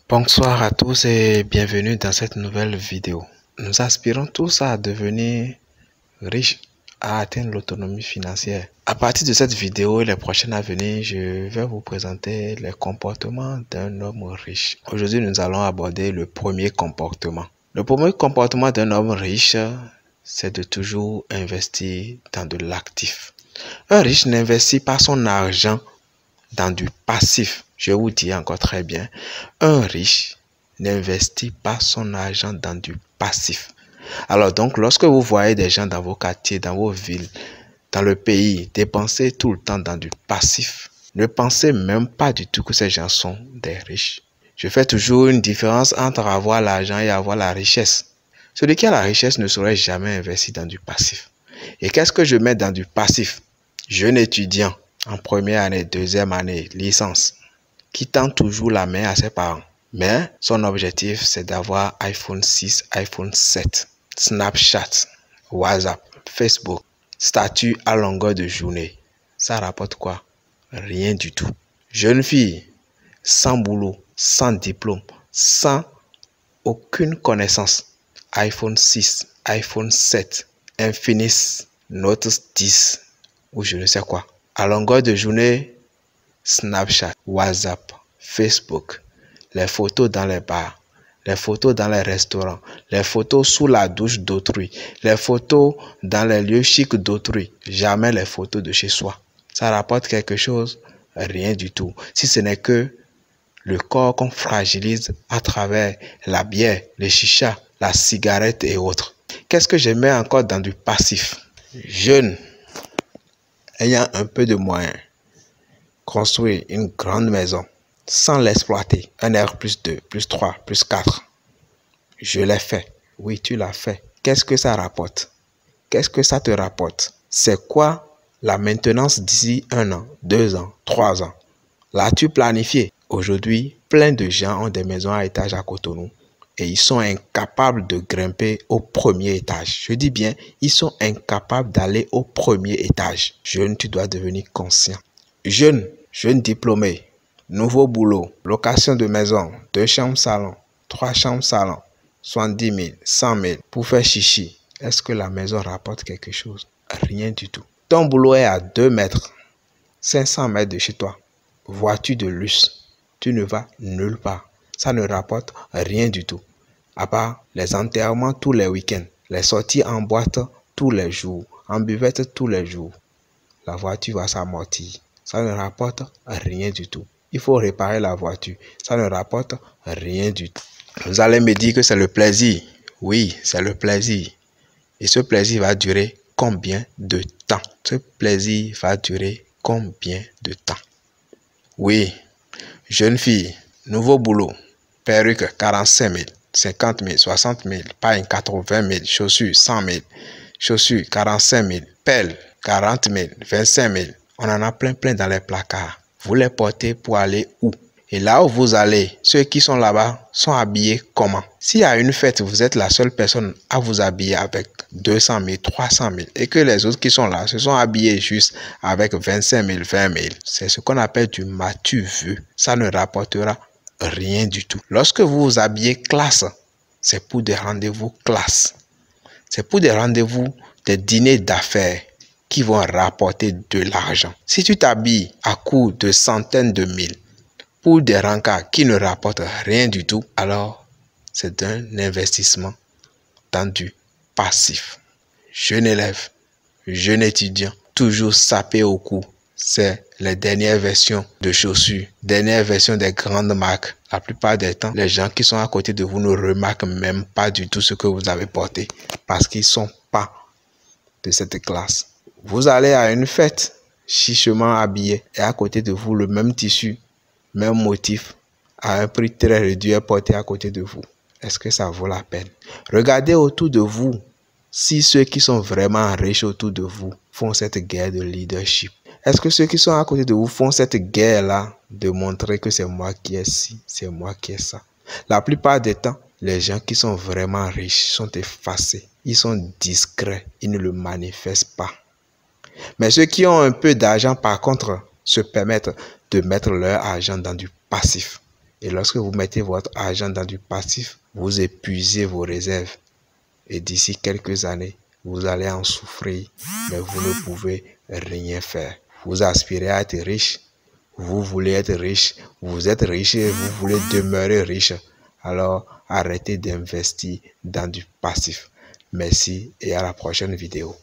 Bonsoir à tous et bienvenue dans cette nouvelle vidéo. Nous aspirons tous à devenir riches, à atteindre l'autonomie financière. À partir de cette vidéo et les prochaines à venir, je vais vous présenter les comportements d'un homme riche. Aujourd'hui, nous allons aborder le premier comportement. Le premier comportement d'un homme riche, c'est de toujours investir dans de l'actif. Un riche n'investit pas son argent dans du passif. Je vous dis encore très bien, un riche n'investit pas son argent dans du passif. Alors donc, lorsque vous voyez des gens dans vos quartiers, dans vos villes, dans le pays, dépenser tout le temps dans du passif, ne pensez même pas du tout que ces gens sont des riches. Je fais toujours une différence entre avoir l'argent et avoir la richesse. Celui qui a la richesse ne saurait jamais investir dans du passif. Et qu'est-ce que je mets dans du passif? Jeune étudiant, en première année, deuxième année, licence, qui tend toujours la main à ses parents. Mais son objectif, c'est d'avoir iPhone 6, iPhone 7, Snapchat, WhatsApp, Facebook, statut à longueur de journée. Ça rapporte quoi? Rien du tout. Jeune fille, sans boulot, sans diplôme, sans aucune connaissance. iPhone 6, iPhone 7, Infinix Note 10 ou je ne sais quoi. À longueur de journée, Snapchat, WhatsApp, Facebook, les photos dans les bars, les photos dans les restaurants, les photos sous la douche d'autrui, les photos dans les lieux chics d'autrui, jamais les photos de chez soi. Ça rapporte quelque chose? Rien du tout. Si ce n'est que le corps qu'on fragilise à travers la bière, les chichas, la cigarette et autres. Qu'est-ce que je mets encore dans du passif? Jeune, ayant un peu de moyens, construire une grande maison sans l'exploiter, un R plus 2, plus 3, plus 4. Je l'ai fait. Oui, tu l'as fait. Qu'est-ce que ça rapporte? Qu'est-ce que ça te rapporte? C'est quoi la maintenance d'ici 1 an, 2 ans, 3 ans? L'as-tu planifié? Aujourd'hui, plein de gens ont des maisons à étage à Cotonou et ils sont incapables de grimper au premier étage. Je dis bien, ils sont incapables d'aller au premier étage. Jeune, tu dois devenir conscient. Jeune diplômé, nouveau boulot, location de maison, 2 chambres salon, 3 chambres salon, 70 000, 100 000 pour faire chichi. Est-ce que la maison rapporte quelque chose? Rien du tout. Ton boulot est à 2 mètres, 500 mètres de chez toi. Voiture de luxe, tu ne vas nulle part. Ça ne rapporte rien du tout. À part les enterrements tous les week-ends, les sorties en boîte tous les jours, en buvette tous les jours. La voiture va s'amortir. Ça ne rapporte rien du tout. Il faut réparer la voiture. Ça ne rapporte rien du tout. Vous allez me dire que c'est le plaisir. Oui, c'est le plaisir. Et ce plaisir va durer combien de temps? Ce plaisir va durer combien de temps? Oui, jeune fille, nouveau boulot, perruque 45 000, 50 000, 60 000, paille 80 000, chaussures 100 000, chaussures 45 000, pelle 40 000, 25 000. On en a plein dans les placards. Vous les portez pour aller où? Et là où vous allez, ceux qui sont là-bas sont habillés comment? S'il y a une fête, vous êtes la seule personne à vous habiller avec 200 000, 300 000 et que les autres qui sont là se sont habillés juste avec 25 000, 20 000. C'est ce qu'on appelle du matu-vu. Ça ne rapportera rien du tout. Lorsque vous vous habillez classe, c'est pour des rendez-vous classe. C'est pour des rendez-vous, des dîners d'affaires qui vont rapporter de l'argent. Si tu t'habilles à coût de centaines de mille pour des rencarts qui ne rapportent rien du tout, alors c'est un investissement dans du passif. Jeune élève, jeune étudiant, toujours sapé au cou. C'est les dernières versions de chaussures, dernières versions des grandes marques. La plupart des temps, les gens qui sont à côté de vous ne remarquent même pas du tout ce que vous avez porté parce qu'ils ne sont pas de cette classe. Vous allez à une fête, chichement habillé, et à côté de vous, le même tissu, même motif, à un prix très réduit est porté à côté de vous. Est-ce que ça vaut la peine? Regardez autour de vous si ceux qui sont vraiment riches autour de vous font cette guerre de leadership. Est-ce que ceux qui sont à côté de vous font cette guerre-là de montrer que c'est moi qui ai ci, c'est moi qui ai ça? La plupart des temps, les gens qui sont vraiment riches sont effacés. Ils sont discrets. Ils ne le manifestent pas. Mais ceux qui ont un peu d'argent, par contre, se permettent de mettre leur argent dans du passif. Et lorsque vous mettez votre argent dans du passif, vous épuisez vos réserves. Et d'ici quelques années, vous allez en souffrir, mais vous ne pouvez rien faire. Vous aspirez à être riche, vous voulez être riche, vous êtes riche et vous voulez demeurer riche. Alors arrêtez d'investir dans du passif. Merci et à la prochaine vidéo.